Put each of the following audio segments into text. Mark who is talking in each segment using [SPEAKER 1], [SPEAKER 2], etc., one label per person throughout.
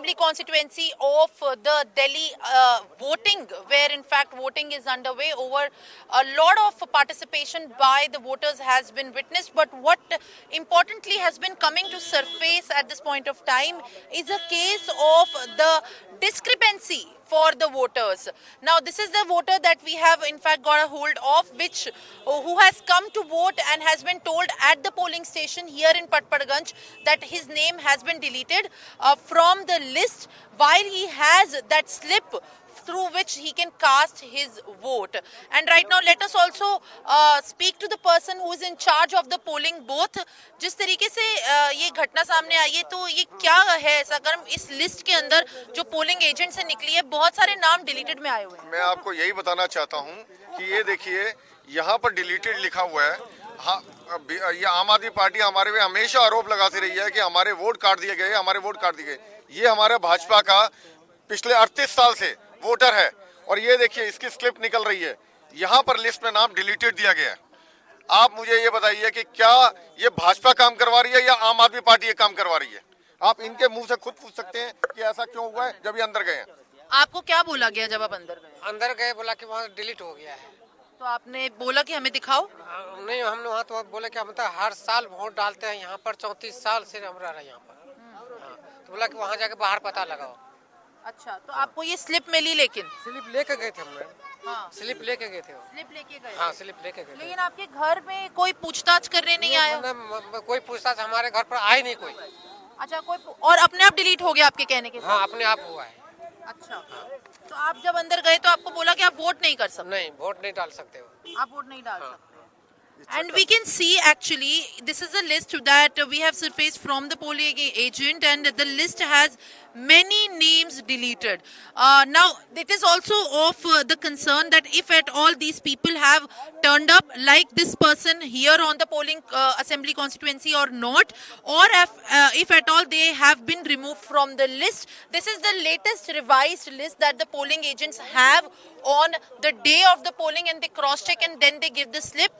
[SPEAKER 1] assembly constituency of the Delhi voting, where in fact voting is underway. Over a lot of participation by the voters has been witnessed, but what importantly has been coming to surface at this point of time is a case of the discrepancy for the voters. Now this is the voter that we have in fact got a hold of, which who has come to vote and has been told at the polling station here in Patparganj that his name has been deleted from the list, while he has that slip through which he can cast his vote. And right now let us also speak to the person who is in charge of the polling booth. जिस तरीके से ये घटना सामने आई है, तो ये क्या है ऐसा कर्म इस लिस्ट के अंदर जो पोलिंग एजेंट से निकली है, बहुत सारे नाम डिलीटेड में आए हुए हैं।
[SPEAKER 2] मैं आपको यही बताना चाहता हूँ कि ये देखिए यहाँ पर डिलीटेड लिखा हुआ है। हाँ, ये आम आदमी पार्टी हमारे पे हमेशा आरोप लगाती रही है कि हमारे वोट काट दिए गए, हमारे वोट काट दिए गए। ये हमारे भाजपा का पिछले 38 साल से वोटर है, और ये देखिए इसकी स्लिप निकल रही है, यहाँ पर लिस्ट में नाम डिलीटेड दिया गया है। आप मुझे ये बताइए कि क्या ये भाजपा काम करवा रही है या आम आदमी पार्टी ये काम करवा रही है? आप इनके मुंह से खुद पूछ सकते हैं कि ऐसा क्यों हुआ है जब ये अंदर गए हैं।
[SPEAKER 1] आपको क्या बोला गया जब आप अंदर गए?
[SPEAKER 3] अंदर गए, बोला कि वहाँ डिलीट हो गया है।
[SPEAKER 1] तो आपने बोला कि हमें दिखाओ?
[SPEAKER 3] नहीं, हमने वहाँ तो बोले कि हम तो हर साल वोट डालते हैं यहाँ पर, 34 साल से हम रह रहे हैं यहाँ पर। हाँ, तो बोला कि वहाँ जाके बाहर पता लगाओ।
[SPEAKER 1] अच्छा, तो आपको ये स्लिप मिली? लेकिन
[SPEAKER 3] स्लिप लेके गए थे हम।
[SPEAKER 1] हाँ,
[SPEAKER 3] स्लिप लेके गए थे।
[SPEAKER 1] स्लिप लेके गए?
[SPEAKER 3] हाँ, स्लिप लेके गए।
[SPEAKER 1] लेकिन आपके घर में कोई पूछताछ करने नहीं आया?
[SPEAKER 3] कोई पूछताछ हमारे घर पर आई नहीं कोई।
[SPEAKER 1] अच्छा, कोई और अपने आप डिलीट हो गया आपके कहने के?
[SPEAKER 3] हाँ, अपने आप हुआ है।
[SPEAKER 1] अच्छा, तो आप जब अंदर गए तो आपको बोला कि आप वोट नहीं कर सकते?
[SPEAKER 3] नहीं, वोट नहीं डाल सकते हो।
[SPEAKER 1] आप वोट नहीं डाल सकते। And we can see actually this is a list that we have surfaced from the polling agent, and the list has many names deleted. Now it is also of the concern that if at all these people have turned up like this person here on the polling assembly constituency or not, or if at all they have been removed from the list. This is the latest revised list that the polling agents have on the day of the polling, and they cross check and then they give the slip.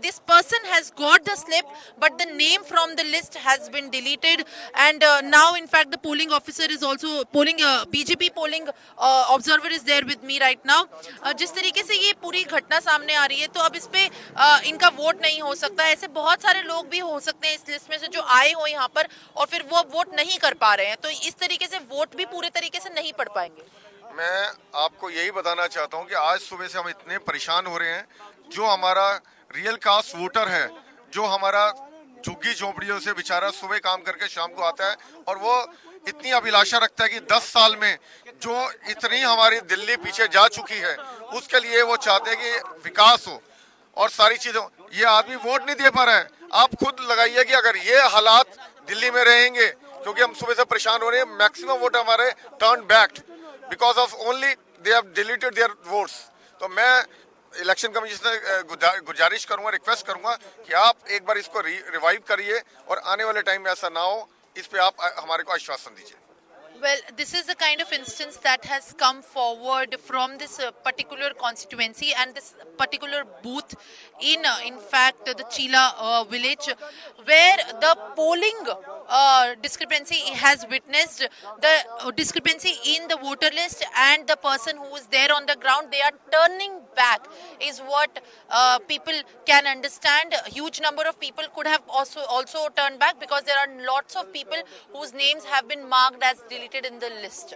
[SPEAKER 1] This person has got the slip, but the name from the list has been deleted, and now in fact the polling officer is also polling BJP polling observer is there with me right now. जिस तरीके से ये पूरी घटना सामने आ रही है, तो अब इस पे इनका वोट नहीं हो सकता। ऐसे बहुत सारे लोग भी हो सकते हैं इस लिस्ट में से जो आए हो यहाँ पर और फिर वो वोट नहीं कर पा रहे हैं, तो इस तरीके से वोट भी पूरे तरीके से नहीं पड़ पाएंगे।
[SPEAKER 2] मैं आपको यही बताना चाहता हूं कि आज सुबह से हम इतने परेशान हो रहे हैं। जो हमारा रियल कास्ट वोटर है, जो हमारा झुग्गी झोपड़ियों से बेचारा सुबह काम करके शाम को आता है, और वो इतनी अभिलाषा रखता है कि 10 साल में जो इतनी हमारी दिल्ली पीछे जा चुकी है, उसके लिए वो चाहते हैं कि विकास हो और सारी चीजें। ये आदमी वोट नहीं दे पा रहा है। आप खुद लगाइए कि अगर ये हालात दिल्ली में रहेंगे, क्योंकि हम सुबह से परेशान हो रहे हैं, मैक्सिमम वोट हमारे turn back because of only they have deleted their votes। तो मैं इलेक्शन कमीशन से गुजारिश करूंगा, रिक्वेस्ट करूंगा कि आप एक बार इसको रिवाइव करिए और आने वाले टाइम में ऐसा ना हो, इस पे आप हमारे को आश्वासन दीजिए।
[SPEAKER 1] Well, this is the kind of instance that has come forward from this particular constituency and this particular booth in fact, the Chila village, where the polling discrepancy has witnessed, the discrepancy in the voter list and the person who is there on the ground. They are turning back is what people can understand. A huge number of people could have also turned back because there are lots of people whose names have been marked as deleted in the list.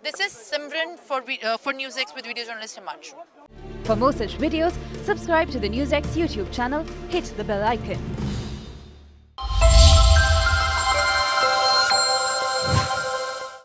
[SPEAKER 1] This is Simran for NewsX with video journalist Himanshu.
[SPEAKER 4] For more such videos, subscribe to the NewsX YouTube channel, hit the bell icon.